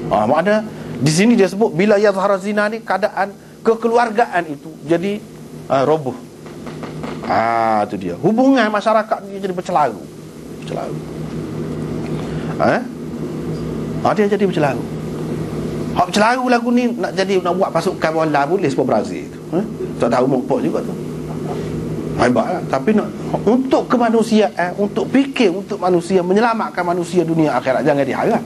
Makna di sini dia sebut bila yazhara zina ni, keadaan kekeluargaan itu jadi roboh. Itu dia. Hubungan masyarakat ni jadi bercelaru. Dia jadi bercelaru. Hak bercelaru lagu ni nak buat pasukan bola boleh sebab Brazil tu. Tak tahu mokpok juga tu. Hebatlah. Tapi nak untuk kemanusiaan, untuk fikir untuk manusia, menyelamatkan manusia dunia akhirat, jangan diharap.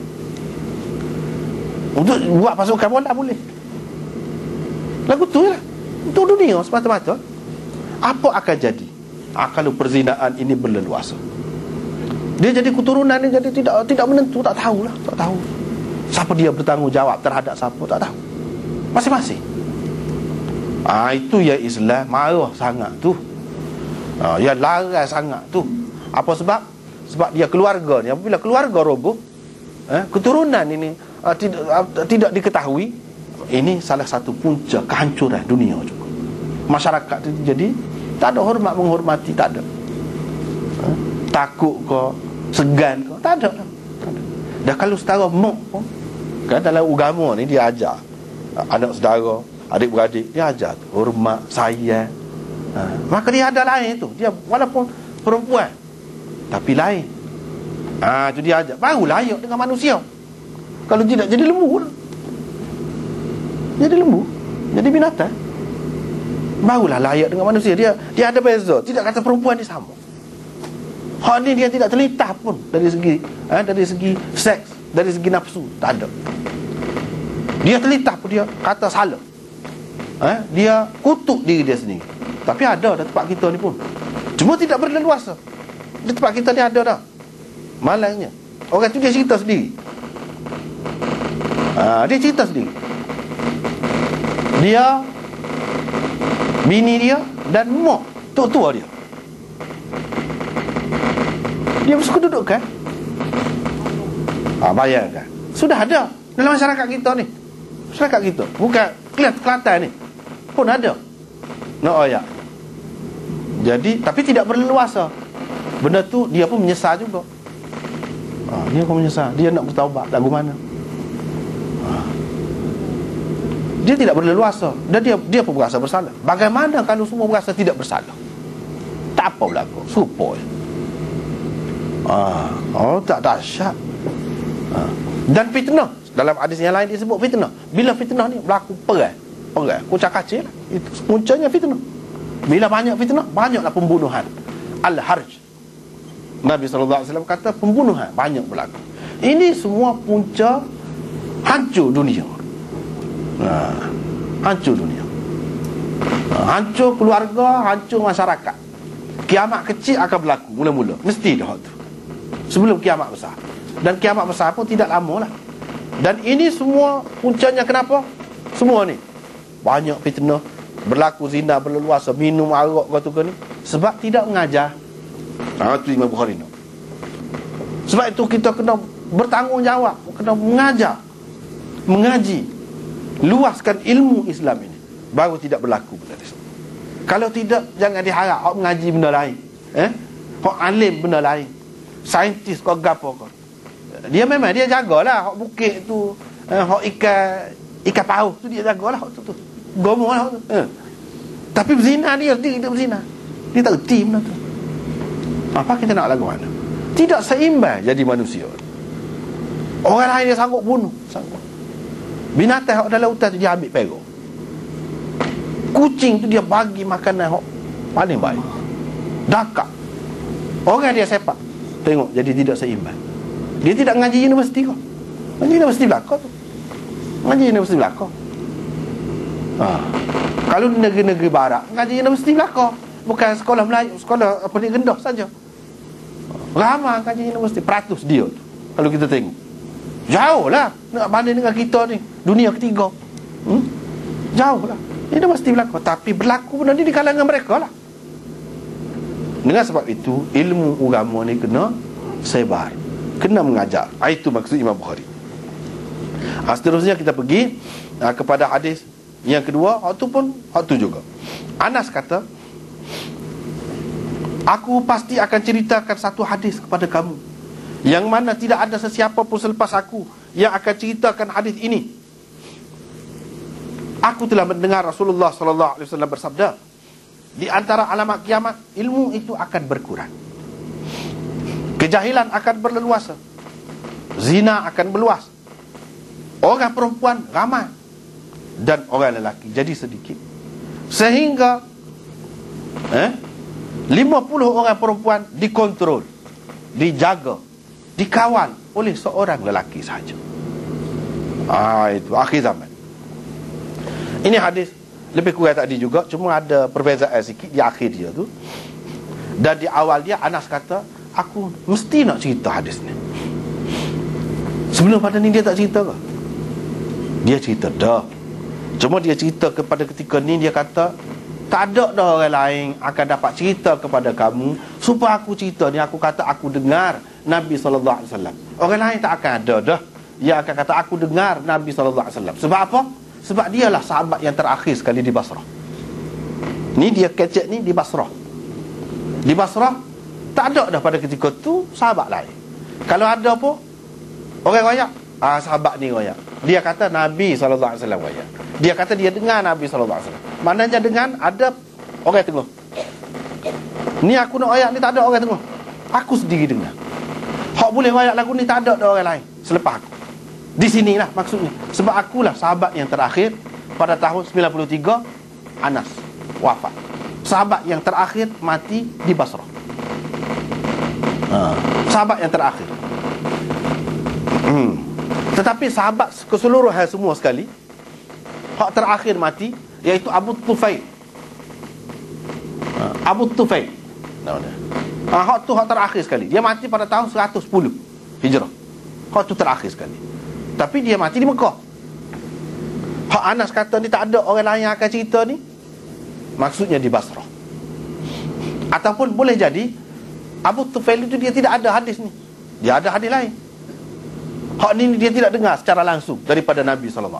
Untuk buat pasukan bola boleh. Lagu tu lah. Untuk dunia semata-mata. Apa akan jadi kalau perzinaan ini berleluasa? Dia jadi keturunan ni jadi tidak menentu, tak tahulah, tak tahu. Siapa dia bertanggungjawab terhadap siapa, tak tahu. Masing-masing. Itu ya Islam marah sangat tu. Ya larang sangat tu. Apa sebab? Sebab dia keluarga ni, apabila keluarga roboh, keturunan ini tidak diketahui, ini salah satu punca kehancuran dunia juga. Masyarakat itu jadi tak ada hormat menghormati, tak ada. Takut ke, segan ke, tak ada. Dah kalau setara mak pun, kan dalam agama ni dia ajar anak saudara, adik-beradik, dia ajar tu, hormat, sayang. Maka dia ada lain tu. Dia walaupun perempuan tapi lain. Itu dia ajar. Baru layak dengan manusia. Kalau tidak jadi lembu lah. Jadi lembu, jadi binatang. Barulah layak dengan manusia. Dia ada beza. Tidak kata perempuan dia sama. Hak ni dia tidak terlintas pun dari segi seks, dari segi nafsu, tak ada. Dia terlintas pun dia kata salah. Dia kutuk diri dia sendiri. Tapi ada dah tempat kita ni pun. Cuma tidak berleluasa. Di tempat kita ni ada dah. Malangnya orang tu dia cerita sendiri. Dia cerita sendiri. Dia, bini dia dan mak tua dia, dia suka duduk kan? Bayangkan. Sudah ada dalam masyarakat kita ni. Masyarakat kita, bukan Kelantan ni pun ada. Jadi, tapi tidak berleluasa. Benda tu dia pun menyesal juga. Dia pun menyesal. Dia nak bertaubat lagu mana? Dia tidak berleluasa. Dan dia pun berasa bersalah. Bagaimana kalau semua berasa tidak bersalah? Tak apa berlaku. Supaya tak dahsyat. Dan fitnah. Dalam hadis yang lain disebut fitnah. Bila fitnah ni berlaku perang, kucak-kacir lah. Itu puncanya fitnah. Bila banyak fitnah, banyaklah pembunuhan. Al-harj. Nabi SAW kata pembunuhan banyak berlaku. Ini semua punca hancur dunia. Hancur dunia. Hancur keluarga, hancur masyarakat. Kiamat kecil akan berlaku mula-mula. Mesti dah tu. Sebelum kiamat besar. Dan kiamat besar pun tidak lama lah. Dan ini semua puncanya kenapa? Semua ni banyak fitnah, berlaku zina berleluasa, minum arak ke ni, sebab tidak mengajar. Itu Imam Bukhari nak. Sebab itu kita kena bertanggungjawab, kena mengajar, mengaji, luaskan ilmu Islam ini, baru tidak berlaku benda ni. Kalau tidak, jangan diharap hak mengaji benda lain, hak alim benda lain, saintis kau gapo kau. Dia memang dia jagalah hak bukit tu, hak ikan paus tu dia jagalah hak tu. Gomoh lah tu. Tapi berzina dia tidak berzina. Dia tak reti benda tu. Apa kita nak lagu mana? Tidak seimbang jadi manusia. Orang lain dia sanggup bunuh, sanggup. Binatang hak dalam hutan tu dia ambil pergi. Kucing tu dia bagi makanan hak paling baik. Dakak. Orang dia sepak. Tengok jadi tidak seimbang. Dia tidak ngaji universiti kau. Ngaji universiti belakang tu. Ngaji universiti belakang. Kalau di negeri-negeri barat, ngaji universiti belakang. Bukan sekolah Melayu, sekolah apa ni rendah saja. Ramai ngaji universiti, peratus dia tu. Kalau kita tengok, jauh lah nak banding dengan kita ni, dunia ketiga. Jauh lah. Ini mesti berlaku. Tapi berlaku benda ni di kalangan mereka lah. Dengan sebab itu, ilmu agama ni kena sebar, kena mengajar. Itu maksud Imam Bukhari. Seterusnya kita pergi kepada hadis yang kedua. Waktu juga Anas kata, aku pasti akan ceritakan satu hadis kepada kamu, yang mana tidak ada sesiapa pun selepas aku yang akan ceritakan hadis ini. Aku telah mendengar Rasulullah sallallahu alaihi wasallam bersabda, di antara alamat kiamat, ilmu itu akan berkurang, kejahilan akan berleluasa, zina akan meluas, orang perempuan ramai dan orang lelaki jadi sedikit, sehingga 50 orang perempuan dikontrol, dijaga, dikawal oleh seorang lelaki sahaja. Itu akhir zaman. Ini hadis lebih kurang tadi juga, cuma ada perbezaan sikit di akhir dia tu. Dan di awal dia Anas kata, aku mesti nak cerita hadis ni. Sebelum pada ni dia tak cerita ke? Dia cerita dah. Cuma dia cerita kepada ketika ni, dia kata tak ada dah orang lain akan dapat cerita kepada kamu supaya aku cerita ni. Aku kata aku dengar Nabi SAW. Orang lain tak akan ada dah yang akan kata aku dengar Nabi SAW. Sebab apa? Sebab dialah sahabat yang terakhir sekali di Basrah. Ni dia kecek ni di Basrah. Di Basrah tak ada dah pada ketika tu sahabat lain. Kalau ada apa, orang royak, sahabat ni royak. Dia kata Nabi SAW royak. Dia kata dia dengar Nabi SAW. Maknanya dengan ada orang tengok. Ni aku nak royak ni tak ada orang tengok. Aku sendiri dengar. Hak boleh royak lagu ni tak ada orang lain selepas aku. Di sinilah maksudnya. Sebab akulah sahabat yang terakhir. Pada tahun 93 Anas wafat. Sahabat yang terakhir mati di Basrah. Sahabat yang terakhir. Tetapi sahabat keseluruhan semua sekali, hak terakhir mati iaitu Abu Tufail. Abu Tufail. Hak tu hak terakhir sekali. Dia mati pada tahun 110 Hijrah. Hak tu terakhir sekali. Tapi dia mati di Mekah. Hak Anas kata ni tak ada orang lain yang akan cerita ni, maksudnya di Basrah. Ataupun boleh jadi Abu Tufail itu dia tidak ada hadis ni, dia ada hadis lain. Hak ni dia tidak dengar secara langsung daripada Nabi SAW.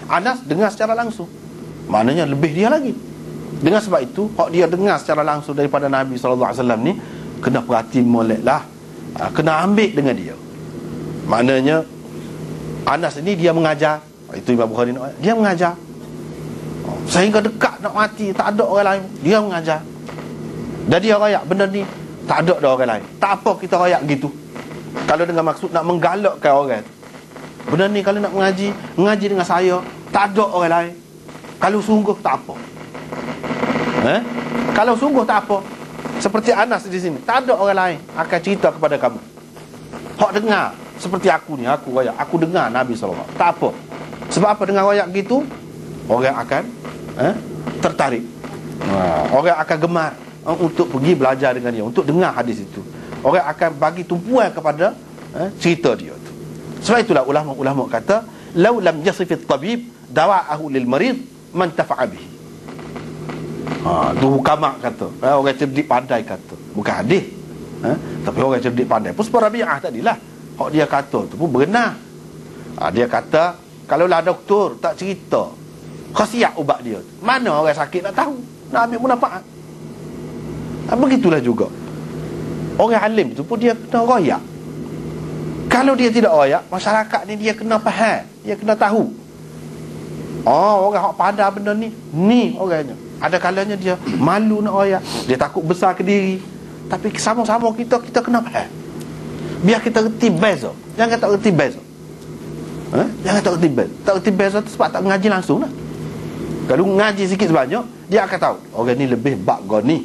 Anas dengar secara langsung, maknanya lebih dia lagi. Dengan sebab itu, hak dia dengar secara langsung daripada Nabi SAW ni, kena perhati molek lah, kena ambil dengan dia. Maknanya Anas ini dia mengajar. Itu Imam Bukhari nak, dia mengajar sehingga dekat nak mati, tak ada orang lain, dia mengajar. Dan dia rayak benda ni tak ada orang lain. Tak apa kita rayak gitu, kalau dengan maksud nak menggalakkan orang. Benda ni kalau nak mengaji dengan saya, tak ada orang lain. Kalau sungguh tak apa. Kalau sungguh tak apa, seperti Anas di sini, tak ada orang lain akan cerita kepada kamu. Hak dengar seperti aku ni, aku rayak, aku dengar Nabi SAW. Tak apa. Sebab apa dengar rayak gitu, orang akan tertarik. Orang akan gemar untuk pergi belajar dengan dia, untuk dengar hadis itu. Orang akan bagi tumpuan kepada cerita dia tu. Sebab itulah ulama-ulama kata, "Lau lam yasifit tabib dawa'ahu lil marid man tafa'a bihi." Tu hukama kata, orang cerdik pandai kata, bukan hadis. Tapi orang cerdik pandai pun seperti Rabi'ah tadilah, hak dia kata tu pun benar. Dia kata kalaulah doktor tak cerita khasiat ubat dia, mana orang sakit nak tahu, nak ambil manfaat. Begitulah juga orang alim tu pun dia kena royak. Kalau dia tidak royak, masyarakat ni dia kena faham, dia kena tahu. Orang hak pandai benda ni orangnya. Ada kalanya dia malu nak royak, dia takut besar ke diri. Tapi sama-sama kita kena faham. Biar kita reti beza. Jangan tak reti beza. Jangan tak reti beza. Tak reti beza tu sebab tak mengaji langsung lah. Kalau mengaji sikit sebanyak, dia akan tahu orang ni lebih bak goni,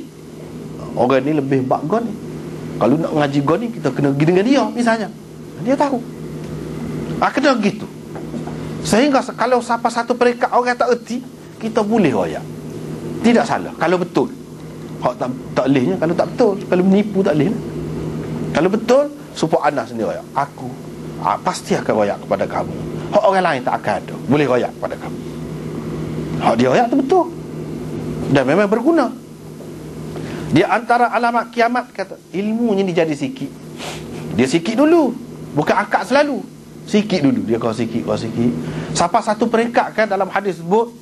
orang ni lebih bak goni. Kalau nak mengaji goni, kita kena pergi dengan dia misalnya. Dia tahu. Kena gitu. Sehingga kalau siapa satu peringkat orang tak erti, kita boleh royak. Tidak salah kalau betul. Hak tak lehnya kalau tak betul. Kalau menipu tak leh. Kalau betul, supaya Anas sendiri royak, aku pasti akan royak kepada kamu. Hak orang lain tak akan ada boleh royak kepada kamu. Hak dia royak tu betul dan memang berguna. Di antara alamat kiamat, kata, ilmunya ni jadi sikit. Dia sikit dulu, bukan akak selalu. Sikit dulu, dia kau sikit. Sampai satu peringkat kan dalam hadis sebut,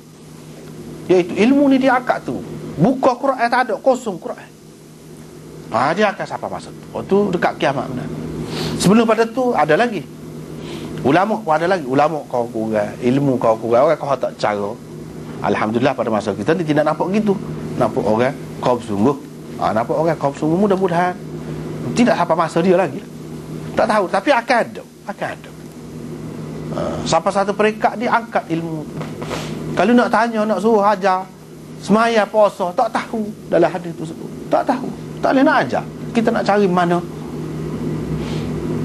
iaitu ilmu ni dia akak tu. Buka Quran tak ada, kosong Quran. Dia akan sampai masa tu. Tu dekat kiamat benar. Sebelum pada tu ada lagi. Ulama pun ada lagi. Ulama kau kurang, ilmu kau kurang, orang kau tak cara. Alhamdulillah pada masa kita ni tidak nampak gitu. Nampak orang kau sungguh. Nampak orang kau sungguh, mudah-mudahan tidak sampai masa dia lagi. Tak tahu, tapi akan ada. Akan ada. Sampai satu peringkat dia angkat ilmu. Kalau nak tanya, nak suruh ajar semaya puasa, tak tahu dalam hadis tu sebut. Tak tahu. Tak boleh nak ajar. Kita nak cari mana.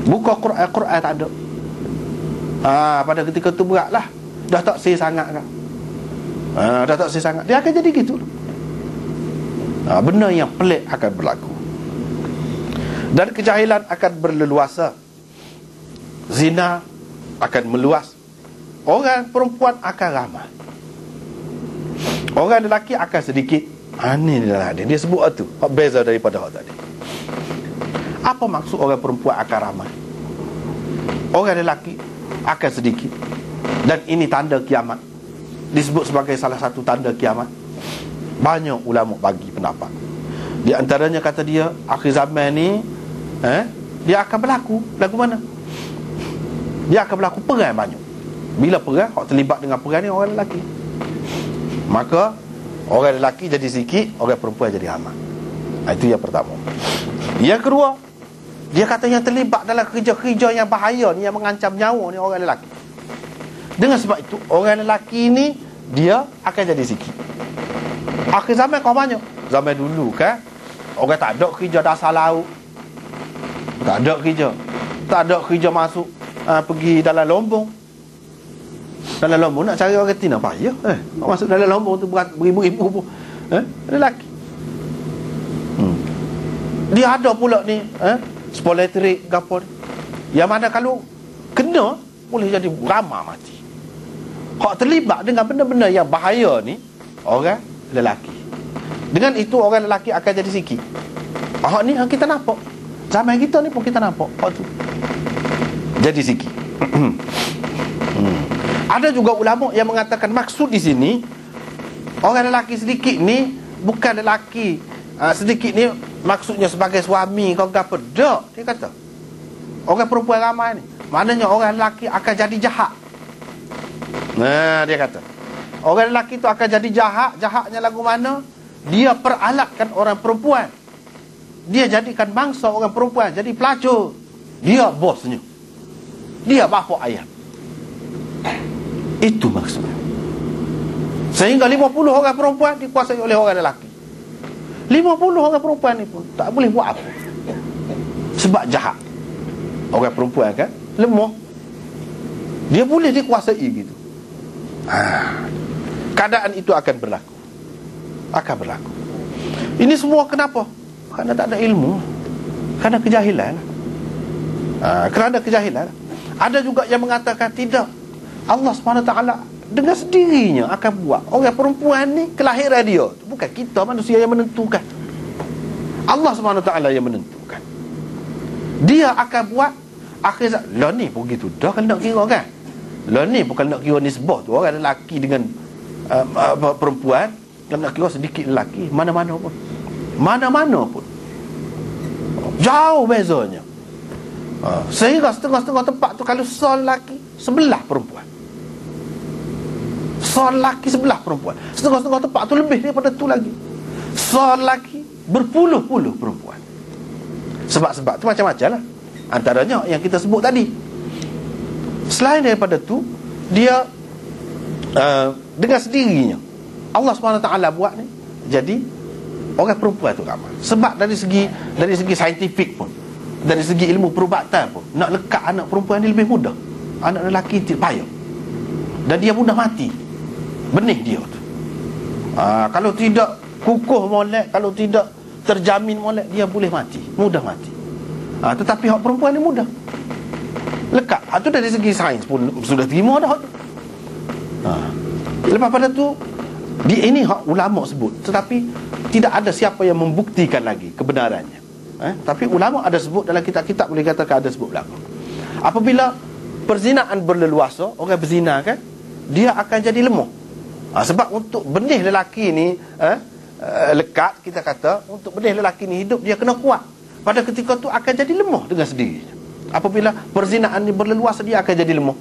Buka Quran tak ada. Pada ketika tu beratlah. Dah tak say sangat kan. Dah tak say sangat. Dia akan jadi gitu. Benda yang pelik akan berlaku. Dan kejahilan akan berleluasa. Zina akan meluas. Orang perempuan akan ramai. Orang lelaki akan sedikit. Ini adalah dia sebut tu. Beza daripada hak tadi. Apa maksud orang perempuan akan ramai? Orang lelaki akan sedikit. Dan ini tanda kiamat. Disebut sebagai salah satu tanda kiamat. Banyak ulama bagi pendapat. Di antaranya kata dia, akhir zaman ni dia akan berlaku. Lagu mana? Dia akan berlaku perang banyak. Bila perang, hak terlibat dengan perang ni orang lelaki. Maka orang lelaki jadi sikit, orang perempuan jadi ramai. Itu yang pertama. Yang kedua, dia kata yang terlibat dalam kerja-kerja yang bahaya ni, yang mengancam nyawa ni orang lelaki. Dengan sebab itu, orang lelaki ni dia akan jadi sikit. Akhir zaman kau banyak. Zaman dulu kan, orang tak ada kerja dasar laut. Tak ada kerja. Tak ada kerja masuk pergi dalam lombong. Dalam lombong nak cari orang Tina payah. Masuk dalam lombong tu beribu-ribu lelaki. Dia ada pula ni sepol elektrik gapon. Yang mana kalau kena boleh jadi ramai mati. Hak terlibat dengan benda-benda yang bahaya ni orang lelaki. Dengan itu orang lelaki akan jadi sikit. Hak ni kita nampak. Zaman kita ni pun kita nampak hak tu. Jadi sikit. Ada juga ulama yang mengatakan maksud di sini orang lelaki sedikit ni bukan lelaki sedikit ni maksudnya sebagai suami kau apa dak. Dia kata orang perempuan ramai ni maknanya orang lelaki akan jadi jahat. Dia kata orang lelaki tu akan jadi jahat. Jahatnya lagu mana? Dia peralatkan orang perempuan. Dia jadikan bangsa orang perempuan jadi pelacur. Dia bosnya. Dia bapa ayah. Itu maksudnya. Sehingga 50 orang perempuan dikuasai oleh orang lelaki. 50 orang perempuan ni pun tak boleh buat apa. Sebab jahat. Orang perempuan kan lemah. Dia boleh dikuasai gitu. Keadaan itu akan berlaku. Akan berlaku. Ini semua kenapa? Kerana tak ada ilmu. Kerana kejahilan. Kerana kejahilan. Ada juga yang mengatakan tidak. Allah SWT dengan sendirinya akan buat orang perempuan ni kelahiran dia. Bukan kita manusia yang menentukan. Allah SWT yang menentukan. Dia akan buat akhir zaman. Lah ni pun gitu dah kalau nak kira kan. Lah ni pun kalau nak kira nisbah tu orang lelaki dengan perempuan, kalau nak kira sedikit lelaki mana-mana pun. Mana-mana pun. Jauh bezanya. Sehingga setengah-setengah tempat tu kalau seorang lelaki sebelah perempuan. Seorang lelaki sebelah perempuan. Setengah-setengah tempat tu lebih daripada tu lagi. Seorang lelaki berpuluh-puluh perempuan. Sebab-sebab tu macam-macam lah. Antaranya yang kita sebut tadi. Selain daripada tu, dia dengan sendirinya Allah SWT buat ni jadi orang perempuan tu ramai. Sebab dari segi saintifik pun, dari segi ilmu perubatan pun, nak lekat anak perempuan ni lebih mudah. Anak lelaki tidak payah. Dan dia mudah mati benih dia tu. Kalau tidak kukuh molek, kalau tidak terjamin molek, dia boleh mati, mudah mati. Tetapi hak perempuan ni mudah lekat. Itu dari segi sains pun sudah terima dah. Lepas pada tu ini hak ulama sebut, tetapi tidak ada siapa yang membuktikan lagi kebenarannya. Tapi ulama ada sebut dalam kitab-kitab, boleh katakan ada sebut belakang. Apabila perzinaan berleluasa, orang berzina kan, dia akan jadi lemah. Sebab untuk benih lelaki ni lekat, kita kata untuk benih lelaki ni hidup, dia kena kuat. Pada ketika tu akan jadi lemah dengan sendirinya. Apabila perzinaan ini berleluas, dia akan jadi lemah.